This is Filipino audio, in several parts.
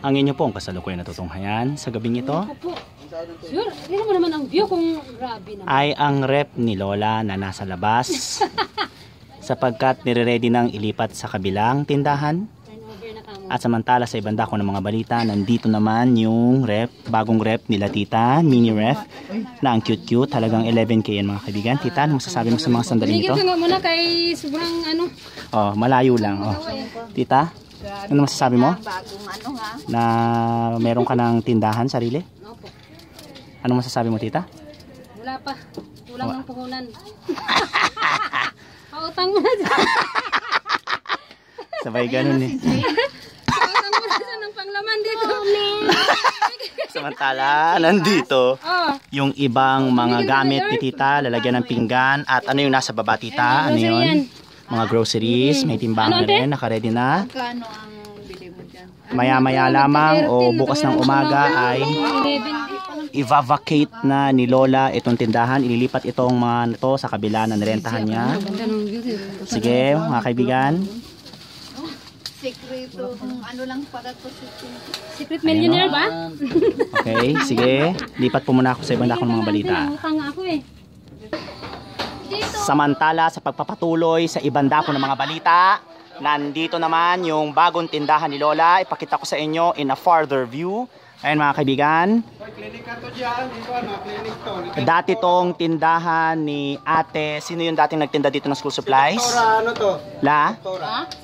Ang inyo pong kasalukuyan na tutunghayan sa gabing ito Sure, tingnan mo naman ang view kung grabe naman. ay ang rep ni Lola na nasa labas sapagkat nire-ready nang ilipat sa kabilang tindahan. Turnover na kamo. At samantala sa ibang dako ng mga balita, nandito naman yung rep, bagong rep nila tita, mini ref, na ang cute-cute, halagang 11K yan mga kaibigan. Tita, ano masasabi mo sa mga sandaling ito? Binigyan ka nga muna kay sobrang ano. Oh, malayo lang. Oh. Tita, ano masasabi mo? Bagong ano nga. Na meron ka ng tindahan, sarili? Opo. Ano masasabi mo, tita? Wala pa. Kulang ng puhunan. Pautang mo na dyan. Sabay ganun eh. Pautang mo na dyan ng panglaman dito. Samantala, nandito Oh. yung ibang mga gamit ni tita, lalagyan ng pinggan. At ano yung nasa baba, tita? Ano yun? Mga groceries, may timbangan Ano, ate? rin, nakaredy na. Magkano ang bili mo dyan? Maya-maya lamang o bukas ng umaga ay 11. i-vacate na ni Lola itong tindahan. Ililipat itong mga ito sa kabila na nirentahan niya. Ganda ng view. Sige, mga kaibigan. Sekreto. Ano lang para to Secret millionaire ba? Okay, sige. Lipat po muna ako sa ibang dako ng mga balita. Utang nga ako eh. Samantala sa pagpapatuloy sa ibang dako ng mga balita, nandito naman yung bagong tindahan ni Lola. Ipakita ko sa inyo in a farther view. Ayan mga kaibigan. Dati tong tindahan ni ate. Sino yung dating nagtinda dito ng school supplies? Ano to? La?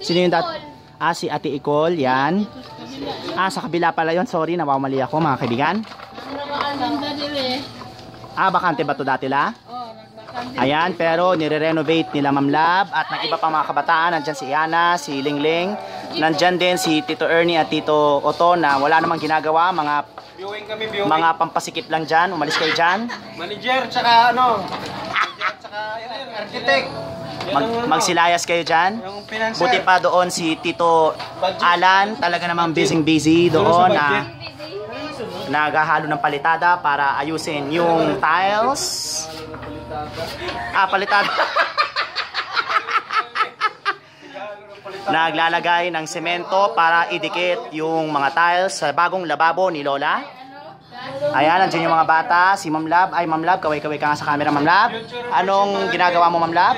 Sino yung dati? Ah, si Ate Icol. Yan. Ah, sa kabila pala yun. Sorry, nawamali ako mga kaibigan. Ah, bakante ba to dati la? Ayan, pero nire-renovate nila Ma'am Lab at ng iba pang mga kabataan. Nandyan si Iana, si Lingling. Nandyan din si Tito Ernie at Tito Otto na wala namang ginagawa. Viewing kami, viewing. Mga pampasikip lang dyan. Umalis kayo dyan. Manager, tsaka ano? Manager, tsaka architect. Magsilayas kayo dyan. Yung financer. Buti pa doon si Tito Alan. Talaga namang busy doon na naghahalo ng palitada para ayusin yung tiles. Ah, palitada. Naglalagay ng semento para idikit yung mga tiles sa bagong lababo ni Lola. Ayan, nandiyan yung mga bata. Si Ma'am Lab. Ay, Ma'am Lab, kaway-kaway ka nga sa camera, Ma'am Lab. Anong ginagawa mo, Ma'am Lab?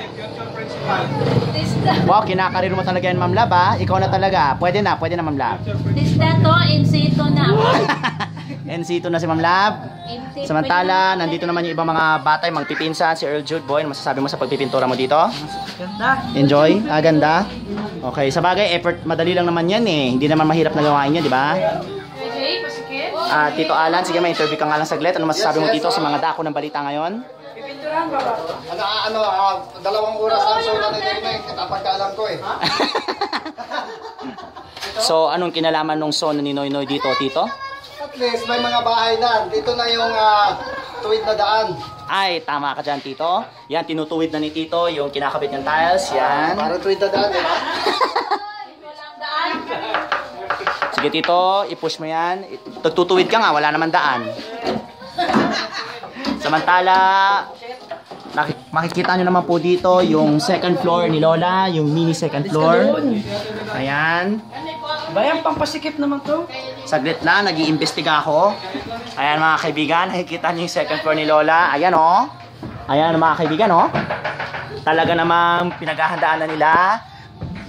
Wow, kinakarir mo talaga yan, Ma'am Lab, ha? Ikaw na talaga. Pwede na, Ma'am Lab. Lista to, insito na. NC2 na si Ma'am Lab. Samantala, nandito naman yung ibang mga bata, yung magpipinsan, si Earl Jude. Boy, ano masasabi mo sa pagpipintura mo dito? Ganda. Enjoy? Ah, ganda? Okay, sa bagay, effort, madali lang naman yan eh. Hindi naman mahirap na gawain yan, di ba? Tito Alan, sige, may interview ka nga lang saglit. Ano masasabi mo dito sa mga dako ng balita ngayon? Dalawang oras ang sulat nito kapag kaalam ko eh. So, anong kinalaman nung son ni Noy Noy dito, Tito? At least may mga bahay na. Dito na yung tuwid na daan. Ay, tama ka dyan, Tito. Yan, tinutuwid na ni Tito yung kinakabit ng tiles. Yan. Para tuwid na daan, di ba? Sige, Tito, i-push mo yan. Tagtutuwid ka nga, wala naman daan. Samantala, makikita nyo naman po dito yung second floor ni Lola, yung mini second floor. Ayan. Bayan, pampasikip naman to. Saglit lang, nag-iimbestiga ako. Ayan mga kaibigan, nakikita nyo yung second floor ni Lola. Ayan o. Oh. Ayan mga kaibigan o. Oh. Talaga namang pinaghahandaan na nila.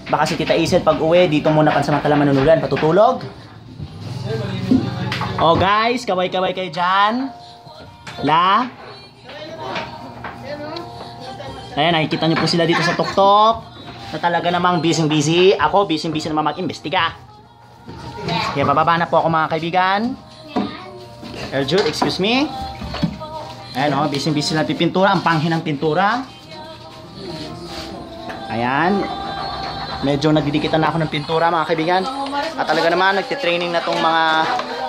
Baka si Tita Isel pag uwi, dito muna pansamantala manunulan, patutulog. Oh guys, kaway-kaway kayo dyan. La. Ayan, nakikita nyo po sila dito sa tuktok. Na talaga namang busy-busy. Ako, busy-busy naman mag-imbestiga. Kaya bababa na po ako mga kaibigan. Earl Jude, excuse me. Ayan o, busy-busy lang pipintura. Ang panghin ng pintura. Ayan. Medyo nagdidikitan na ako ng pintura mga kaibigan. At talaga naman, nagtitraining na tong mga...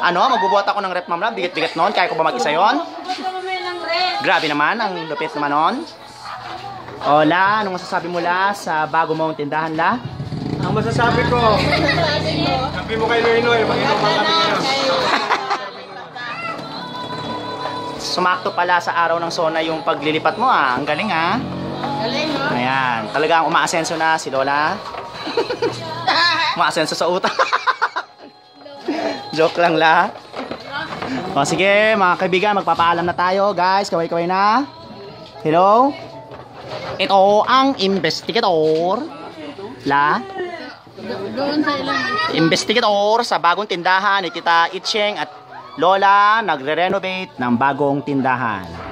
magbubuhat ako ng rep, Ma'am Lab. Bigat-bigat noon. Kaya ko ba mag-isa yun? Grabe naman, ang lupit naman noon. O La, anong masasabi mo La sa bago mong tindahan La? Ang masasabi ko, sabi mo kay Noy Noy, mag-inom ang kami ngayon. Sumakto pala sa araw ng SONA yung paglilipat mo ah. Ang galing ah. Galing, no? Ayan, talagang umaasenso na si Lola. Umaasenso sa utang. Joke lang la. O sige, mga kaibigan, magpapaalam na tayo, guys. Kaway-kaway na. Hello? Ito ang investigator. La? Doon sa ilang. Investigator sa bagong tindahan ni Tita Itcheng at Lola nagre-renovate ng bagong tindahan.